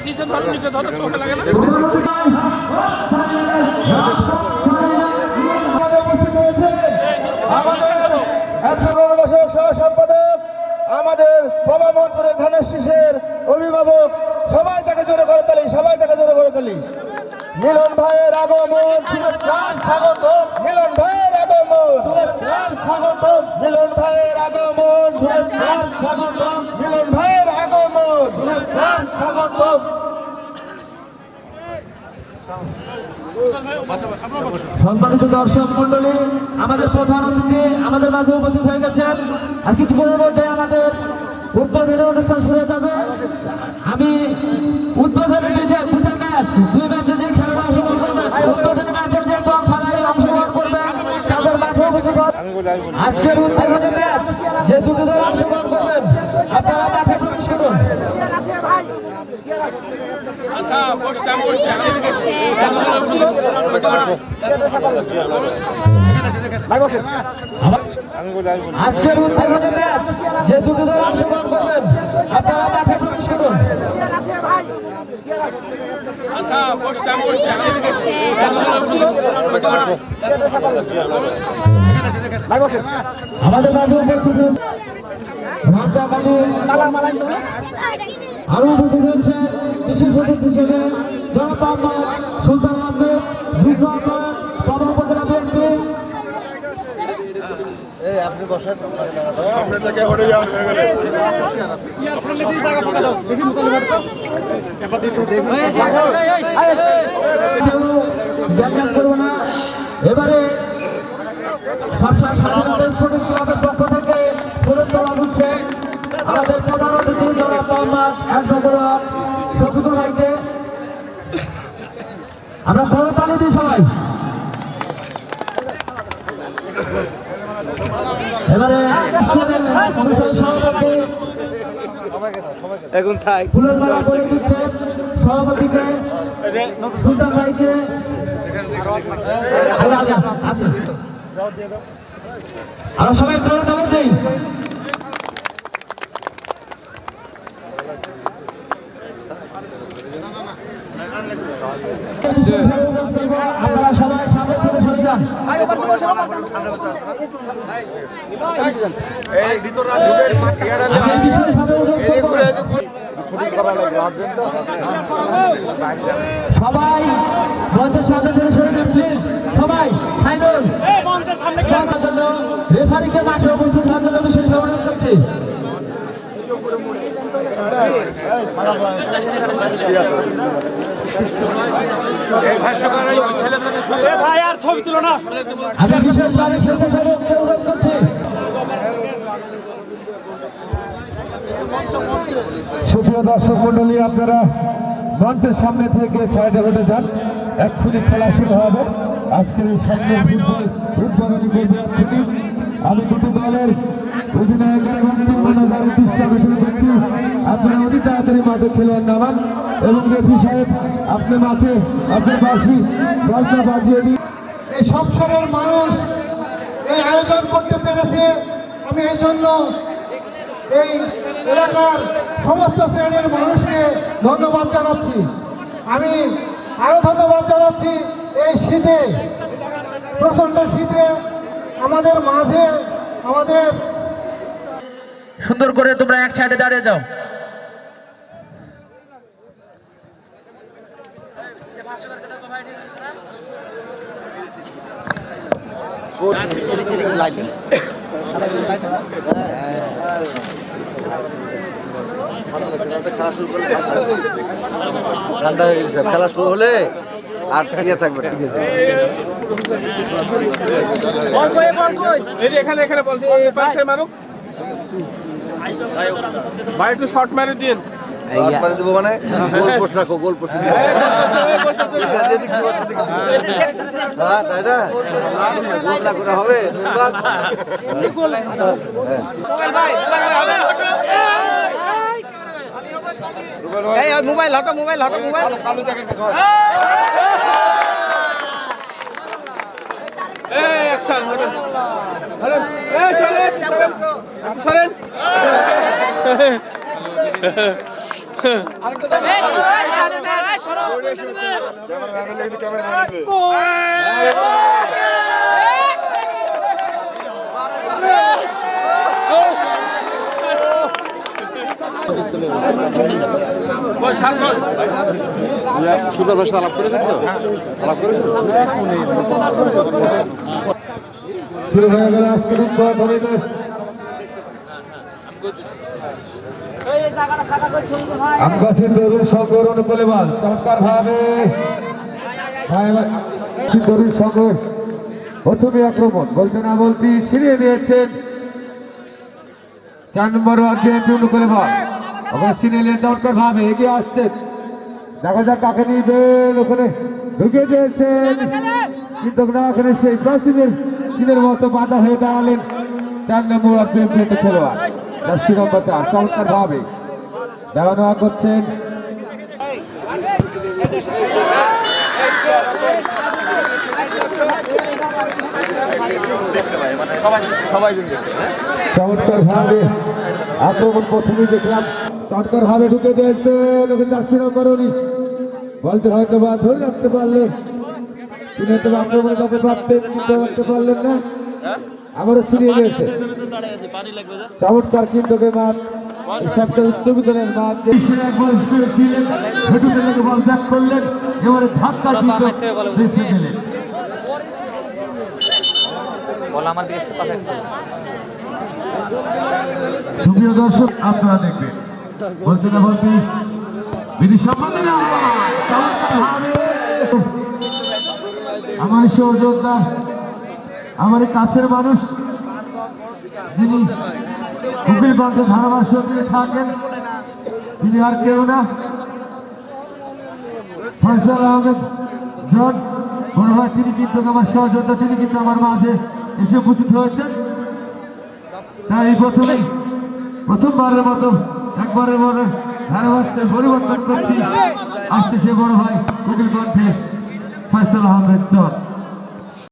নিচে ধরো চোখে লাগে না। আমাদের সহ সম্পাদক, আমাদের প্রভাবপুরের ধানের শীষের অভিভাবক, সবাই তাকে জোরে করে তালি, সবাই তাকে জোরে করে তালি। মিলন ভাইয়ের আগমন, স্বাগত। মিলন ভাইয়ের আগমন, স্বাগত। মিলন ভাইয়ের আগমন, স্বাগত। মিলন ভাইয়ের আগমন, স্বাগত। সম্মানিত দর্শক মন্ডলী, আমাদের প্রধান অতিথি আমাদের মাঝে উপস্থিত হয়ে গেছেন। আর কিছুক্ষণের মধ্যে আমাদের উদ্বোধনী অনুষ্ঠান শুরু হয়ে যাবে। আমি উদ্বোধনী দুটো ম্যাচ, দুই ম্যাচে যে খেলাটা অংশগ্রহণ করবেন, উদ্বোধনী ম্যাচের যে দল খেলায় অংশগ্রহণ করবেন তাদের মাঝে উপস্থিত আজকের উদ্বোধনী ম্যাচ যে দুটো দল অংশগ্রহণ করবেন আপনারা মাঠে প্রবেশ করুন। আচ্ছা বসতাম আজকের উদ্বোধনী ম্যাচ যে দুটো দল অংশগ্রহণ করবেন আপনারা মাঠে প্রবেশ করুন। আচ্ছা বসতাম আমাদের মাঝে উপস্থিত রাজাকালী আরো উপস্থিত হয়েছে বিশেষ অতিথি হিসেবে জনাব মোহাম্মদ সুলতান আহমেদ, যুগ্ম আহ্বায়ক সদর উপজেলা বিএনপি। করবো না। এবারে স্পোর্টিং ক্লাবের পক্ষ থেকে ফুলের তোলা হচ্ছে আমাদের প্রধান অতিথি জনাব মোহাম্মদ একদম শফিকুল ভাইকে আমরা বড় তালি দিই সবাই। এবারে সভাপতি এখন তাই ফুলের মালা করে দিচ্ছে সভাপতিকে সুলতান ভাইকে। আমরা সবাই করে দেবো নেই। আপনারা সবাই সামনে থেকে সরে যান। সবাই মঞ্চের সামনে থেকে সরে যান প্লিজ। সবাই ফাইনাল জন্য রেফারিকে মাঠে উপস্থিত হওয়ার জন্য বিশেষ অনুরোধ করছি। ভাই আর ছবি তুলো না। আমি বিশেষভাবে স্বেচ্ছাসেবককে অনুরোধ করছি। সুপ্রিয় দর্শক মন্ডলী, আপনারা মঞ্চের সামনে থেকে সাইডে হেঁটে যান। এক্ষুনি খেলা শুরু হবে। আজকের এই সামনে ফুটবল উদ্বোধনী করবে এক্ষুনি। আমি দুটি দলের অধিনায়কের এবং টিম ম্যানেজারের দৃষ্টি আকর্ষণ করছি, আপনারা অতি তাড়াতাড়ি মাঠে খেলোয়াড় নামান এবং রেফরি সাহেব আপনি মাঠে আপনার বাসি গল্প বাজিয়ে দিন। এই সব সময়ের মানুষ এই আয়োজন করতে পেরেছে। আমি এই জন্য এই এলাকার সমস্ত শ্রেণীর মানুষকে ধন্যবাদ জানাচ্ছি। আমি আরো ধন্যবাদ জানাচ্ছি এই শীতে, প্রচণ্ড শীতে আমাদের মাঝে আমাদের সুন্দর করে তোমরা এক সাইডে দাঁড়িয়ে যাও। ঠান্ডা হয়ে গেছে, খেলা শুরু হলে আর ইয়ে থাকবে না। এখানে এখানে বলছি মারুক ভাই, একটু শর্ট মেরে দিন। মারে দেবো মানে গোল পোস্ট রাখো, গোল পোস্ট তাই না, গোল না করে হবে। মোবাইল হটো, মোবাইল হটো, মোবাইল সুন্দর ভাষা আলাপ করেছেন তো আলাপ করেছেন শুরু হয়ে গেল আজকের উৎসব পরিবেশ। আমগাছি তরুণ সংঘর অনুকূলে বল চমৎকার ভাবে তরুণ সংঘর প্রথমে আক্রমণ বলতে না বলতে ছিনিয়ে নিয়েছেন 4 নম্বর ওয়ার্ড বিএনপি অনুকূলে বল ওখানে ছিনিয়ে নিয়ে চমৎকার ভাবে এগিয়ে আসছেন। দেখা যাক কাকে নিবেন, ওখানে ঢুকে দিয়েছেন কিন্তু না ওখানে সেই প্রাচীনের চীনের মতো বাধা হয়ে দাঁড়ালেন 4 নম্বর ওয়ার্ড বিএনপি খেলোয়াড় জার্সি নম্বর 4 চমৎকার ভাবে দেওয়া নেওয়া করছেন। চমৎকার ভাবে আক্রমণ প্রথমেই দেখলাম চমৎকার ভাবে ঢুকে দিয়েছেন ওখানে জার্সি নম্বর 19 বলতে হয়তো বা ধরে রাখতে পারলেন তিনি হয়তো আক্রমণে যাতে পারতেন কিন্তু রাখতে পারলেন না, আবারও ছিনিয়ে নিয়েছে চমৎকার কিন্তু মাঠ সবচেয়ে উচ্চ বিদ্যালয়ের মাঠ বল ব্যাক করলেন এবারে ধাক্কা কিন্তু বেঁচে গেলেন। সুপ্রিয় দর্শক আপনারা দেখবেন বলতে না বলতে আমার সহযোদ্ধা আমার কাছের মানুষ যিনি উকিল কণ্ঠে ধারাভাষ্য দিয়ে থাকেন তিনি আর কেউ না ফয়সাল আহমেদ জন মনে হয় তিনি কিন্তু আমার সহযোদ্ধা, তিনি কিন্তু আমার মাঝে এসে উপস্থিত হয়েছেন। তাই প্রথমবারের মতো একবারের মনে ধারাভাষ্যের পরিবর্তন করছি, আসছে সে বড় ভাই উকিল কণ্ঠে ফয়সাল আহমেদ জন।